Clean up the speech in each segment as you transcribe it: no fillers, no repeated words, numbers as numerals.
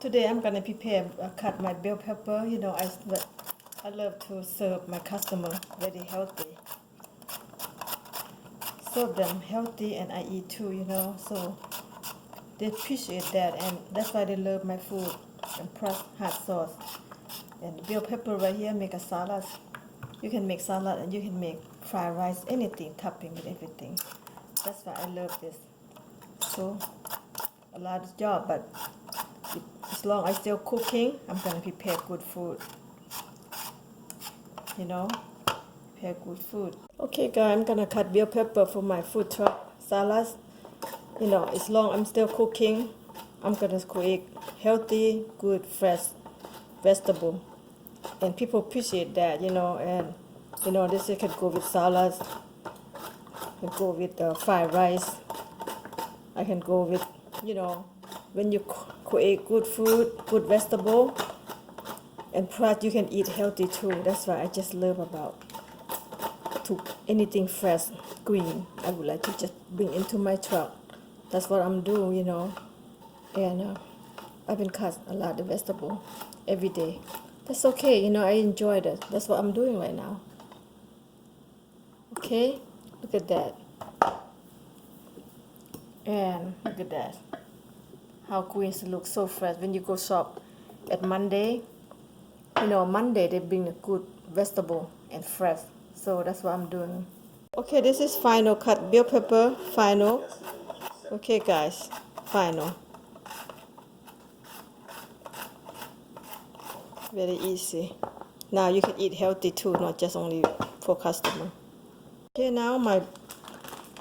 Today I'm gonna prepare cut my bell pepper. You know, I love to serve my customer very healthy. Serve them healthy and I eat too, you know. So they appreciate that and that's why they love my food and plus hot sauce. And bell pepper right here make a salad. You can make salad and you can make fried rice, anything, topping with everything. That's why I love this. So a lot of job, but as long as I'm still cooking, I'm gonna prepare good food. You know, prepare good food. Okay, guys, I'm gonna cut bell pepper for my food truck salads. You know, as long as I'm still cooking, I'm gonna create healthy, good, fresh vegetable, and people appreciate that. You know, and you know this can go with salads, can go with fried rice. I can go with, you know, when you create good food, good vegetable, and plus you can eat healthy too. That's why I just love about to anything fresh, green. I would like to just bring into my truck. That's what I'm doing, you know. And I've been cut a lot of vegetable every day. That's okay, you know. I enjoy that. That's what I'm doing right now. Okay, look at that. And look at that. How greens look so fresh when you go shop at Monday. You know, Monday they bring a good vegetable and fresh. So that's what I'm doing. Okay, this is final cut bell pepper, final. Okay guys, final. Very easy. Now you can eat healthy too, not just only for customer. Okay, now my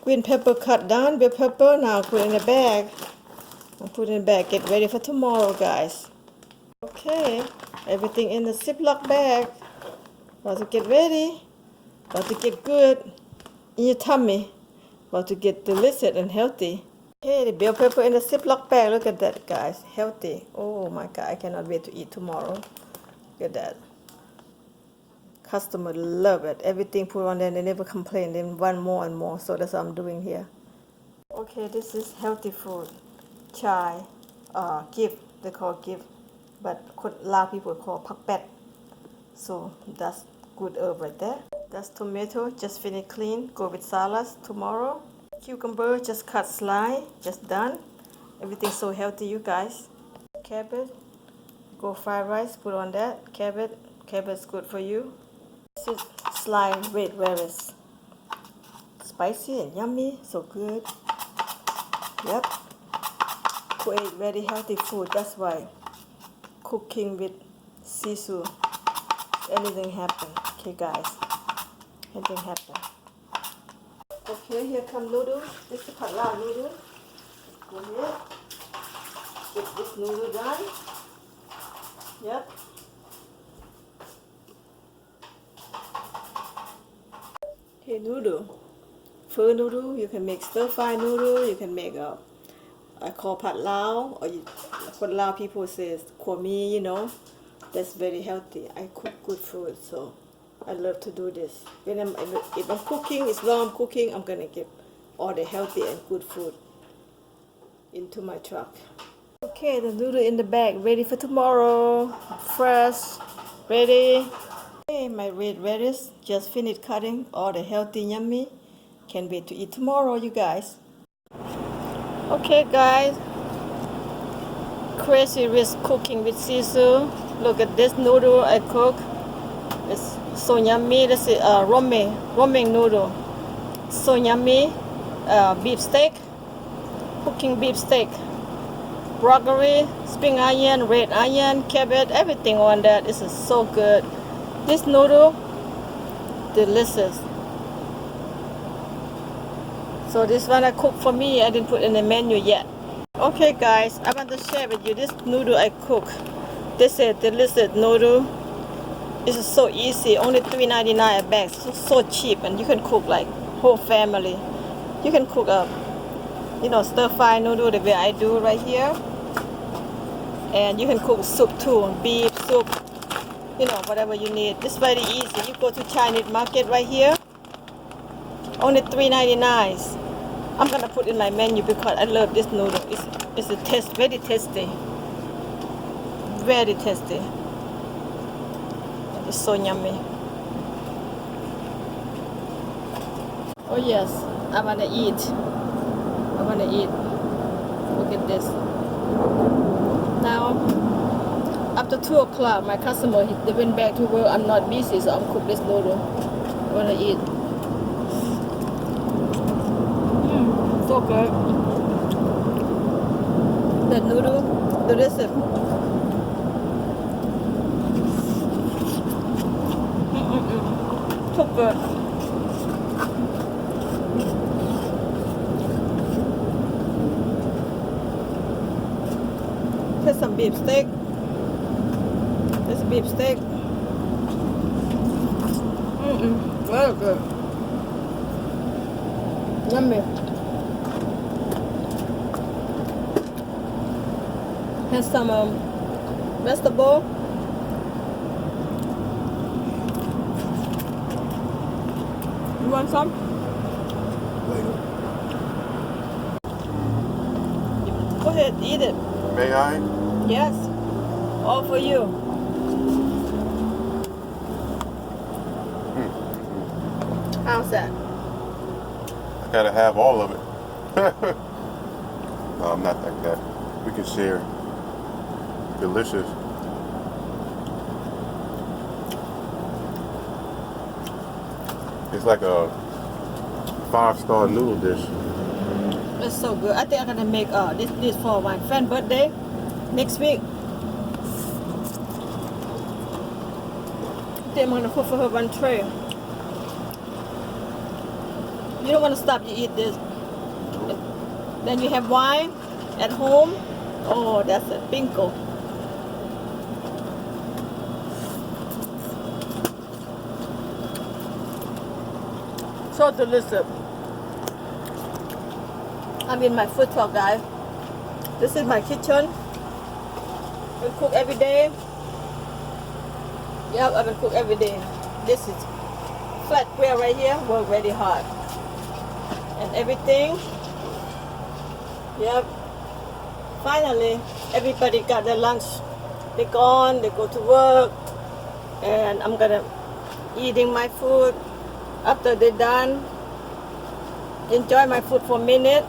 green pepper cut down, bell pepper, now put in a bag. I'll put in a bag, get ready for tomorrow guys. Okay, everything in the Ziploc bag. About to get ready, about to get good in your tummy, about to get delicious and healthy. Okay, the bell pepper in the Ziploc bag, look at that guys, healthy. Oh my god, I cannot wait to eat tomorrow. Look at that. Customer love it, everything put on there, they never complain, they want more and more, so that's what I'm doing here. Okay, this is healthy food, chai, gift, they call gift, but a lot of people call pak pet. So that's good herb right there. That's tomato, just finish clean, go with salads tomorrow. Cucumber, just cut slice, just done. Everything's so healthy, you guys. Cabbage, go fried rice, put on that. Cabbage good for you. This is sliced red berries. Spicy and yummy, so good. Yep. Create very healthy food, that's why. Cooking with sisu. Anything happen. Okay guys, anything happen. Okay, here come noodles. This is patla noodle. Go here. Get this noodle done. Yep. Okay, noodle. Pho noodle. You can make stir fry noodle. You can make I call pat lao, or what a lot of people say kwa mi, you know. That's very healthy. I cook good food, so I love to do this. If I'm cooking, as long as I'm cooking, I'm gonna get all the healthy and good food into my truck. Okay, the noodle in the bag, ready for tomorrow. Fresh, ready. Okay, my red radish, just finished cutting, all the healthy, yummy. Can't wait to eat tomorrow, you guys. Okay, guys. Crazy rich cooking with sisu. Look at this noodle I cook. It's so yummy. This is ramen noodle. So yummy. Beef steak. Cooking beef steak. Broccoli, spring onion, red onion, cabbage, everything on that. This is so good. This noodle, delicious. So this one I cooked for me. I didn't put in the menu yet. Okay guys, I want to share with you this noodle I cook. This is delicious noodle. This is so easy, only $3.99 a bag. So cheap, and you can cook like whole family. You can cook you know, stir fry noodle the way I do right here. And you can cook soup too, beef soup, you know, whatever you need. This is very easy. You go to Chinese market right here, only $3.99. I'm gonna put in my menu because I love this noodle. It's a very tasty. very tasty. It's so yummy. Oh yes, I wanna eat. I wanna eat. Look at this. Now, after 2 o'clock, my customer, they went back to work. I'm not busy, so I'm cook this noodle. I wanna eat. So good. The noodle, the recipe. So good. Here's some beef steak. This beef steak. Very good. Yummy. Here's some vegetable. You want some? Later. Go ahead, eat it. May I? Yes. All for you. How's that? I gotta have all of it. No, I'm not like that. We can share. Delicious. It's like a 5-star noodle dish. It's so good. I think I'm gonna make this for my friend's birthday next week. I think I'm gonna cook for her one tray. You don't want to stop. You eat this. Then you have wine at home. Oh, that's a bingo. So delicious. I'm in my food truck, guys. This is my kitchen. We cook every day. Yep, I will cook every day. This is flat grill right here. Work very hard. And everything. Yep. Finally, everybody got their lunch. They gone. They go to work. And I'm gonna eating my food. After they're done, enjoy my food for a minute.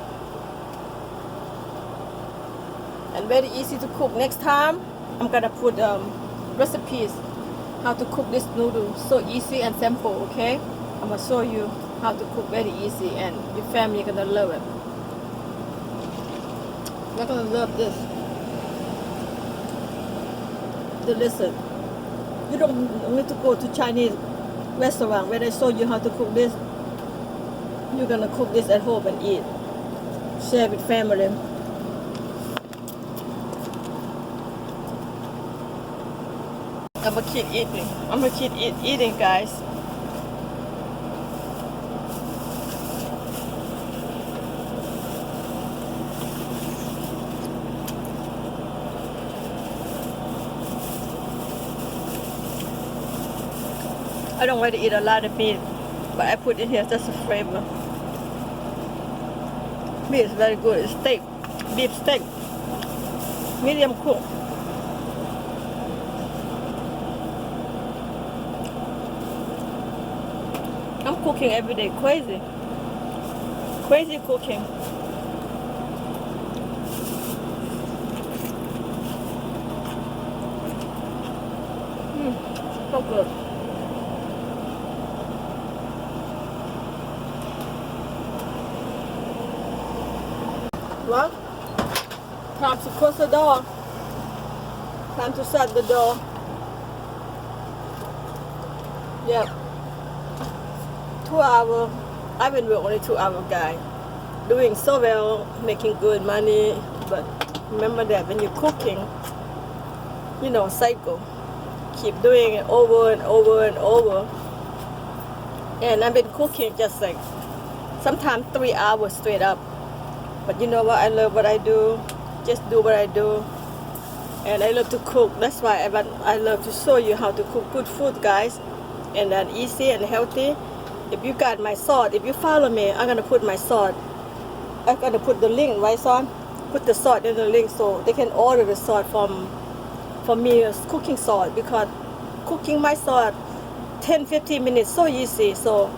And very easy to cook. Next time, I'm gonna put recipes how to cook this noodle. So easy and simple, okay? I'm gonna show you how to cook very easy, and your family gonna love it. You're gonna love this. Delicious. You don't need to go to Chinese restaurant where they show you how to cook this. You're gonna cook this at home and eat. Share with family. I'm gonna keep eating. I'm gonna keep eating, guys. I don't want to eat a lot of meat, but I put in here just a flavor. Meat is very good. It's steak, beef steak, medium cook. I'm cooking every day, crazy cooking. So good. Well, time to close the door. Time to shut the door. Yep. 2 hours. I've been with only 2 hour guy. Doing so well, making good money. But remember that when you're cooking, you know, cycle. Keep doing it over and over and over. And I've been cooking just like sometimes 3 hours straight up. But you know what? I love what I do. Just do what I do. And I love to cook. That's why I love to show you how to cook good food, guys. And that easy and healthy. If you got my sauce, if you follow me, I'm going to put my sauce. I'm going to put the link, right, son? Put the sauce in the link so they can order the sauce for me is cooking sauce, because cooking my sauce 10-15 minutes so easy. So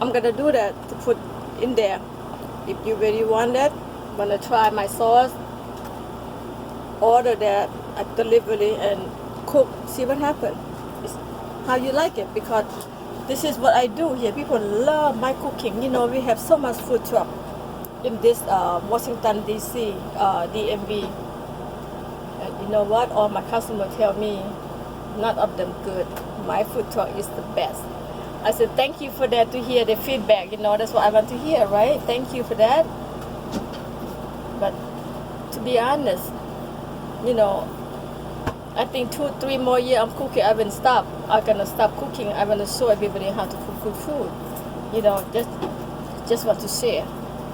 I'm gonna do that to put in there. If you really want that, wanna try my sauce, order that at delivery and cook, see what happens. It's how you like it, because this is what I do here. People love my cooking. You know, we have so much food truck in this Washington DC, DMV. And you know what? All my customers tell me none of them good. My food truck is the best. I said thank you for that, to hear the feedback. You know, that's what I want to hear, right? Thank you for that. But to be honest, you know, I think 2-3 more years I'm cooking, I will stop. I'm gonna stop cooking. I want to show everybody how to cook good food. You know, just want to share.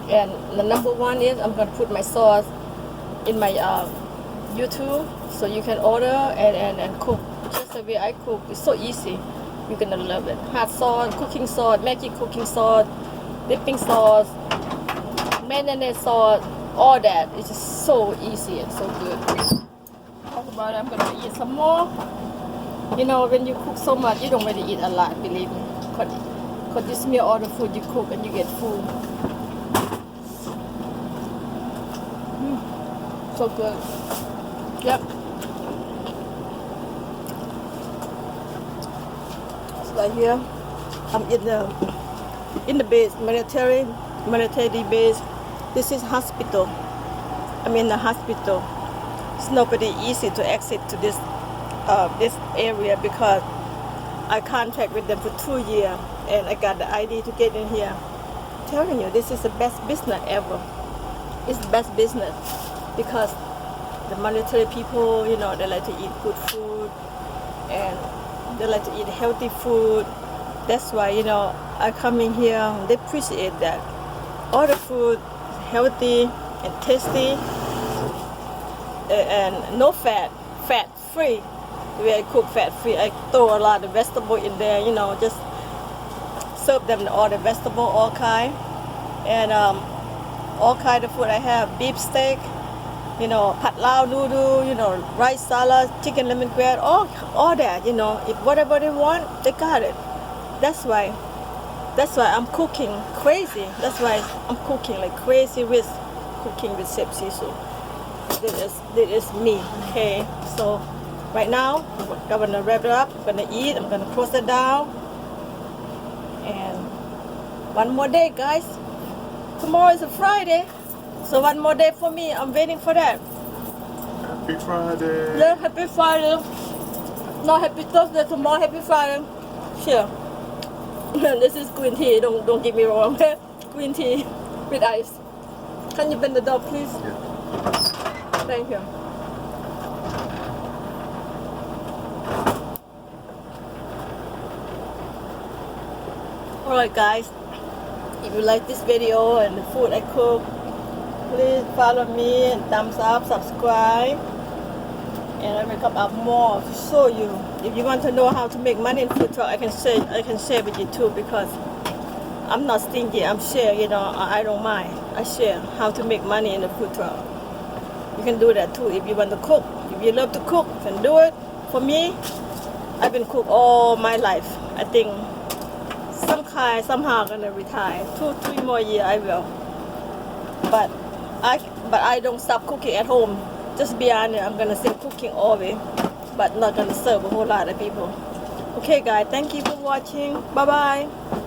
And the number one is I'm gonna put my sauce in my YouTube, so you can order and cook just the way I cook. It's so easy. You're gonna love it. Hot sauce, cooking sauce, Maggi cooking sauce, dipping sauce, mayonnaise sauce, all that. It's just so easy and so good. Talk about it. I'm gonna eat some more. You know, when you cook so much, you don't really eat a lot, believe me. Cause you smell all the food you cook and you get full. So good. Yep. It's right here. I'm in the base, military base. This is hospital. I'm in the hospital. It's not very easy to exit to this area, because I contract with them for 2 years and I got the ID to get in here. I'm telling you, this is the best business ever. It's the best business, because the military people, you know, they like to eat good food and they like to eat healthy food. That's why, you know, I come in here, they appreciate that. All the food is healthy and tasty and no fat free. The way I cook fat free, I throw a lot of vegetable in there, you know, just serve them all the vegetable, all kind. And all kind of food I have, beef steak, you know, pat lao noodle, you know, rice salad, chicken lemongrass, all that, you know. If whatever they want, they got it. That's why I'm cooking crazy. That's why I'm cooking like crazy with cooking with Chef Sisu. This is me, okay? So right now, I'm gonna wrap it up. I'm gonna eat. I'm gonna close it down. And one more day, guys. Tomorrow is a Friday, so one more day for me. I'm waiting for that. Happy Friday. Yeah, happy Friday. No, happy Thursday. Tomorrow, happy Friday. Sure. This is green tea. Don't get me wrong. Green tea with ice. Can you bend the door, please? Yeah. Thank you. Alright guys, if you like this video and the food I cook, please follow me and thumbs up, subscribe, and I will come up more to show you. If you want to know how to make money in food truck, I can share with you too, because I'm not stingy. I'm share, you know, I don't mind. I share how to make money in the food truck. You can do that too if you want to cook. If you love to cook, you can do it. For me, I've been cook all my life. I think somehow gonna retire. 2-3 more years I will. But I don't stop cooking at home. Just be honest, I'm gonna stay cooking always, but not gonna serve a whole lot of people. Okay guys, thank you for watching. Bye bye.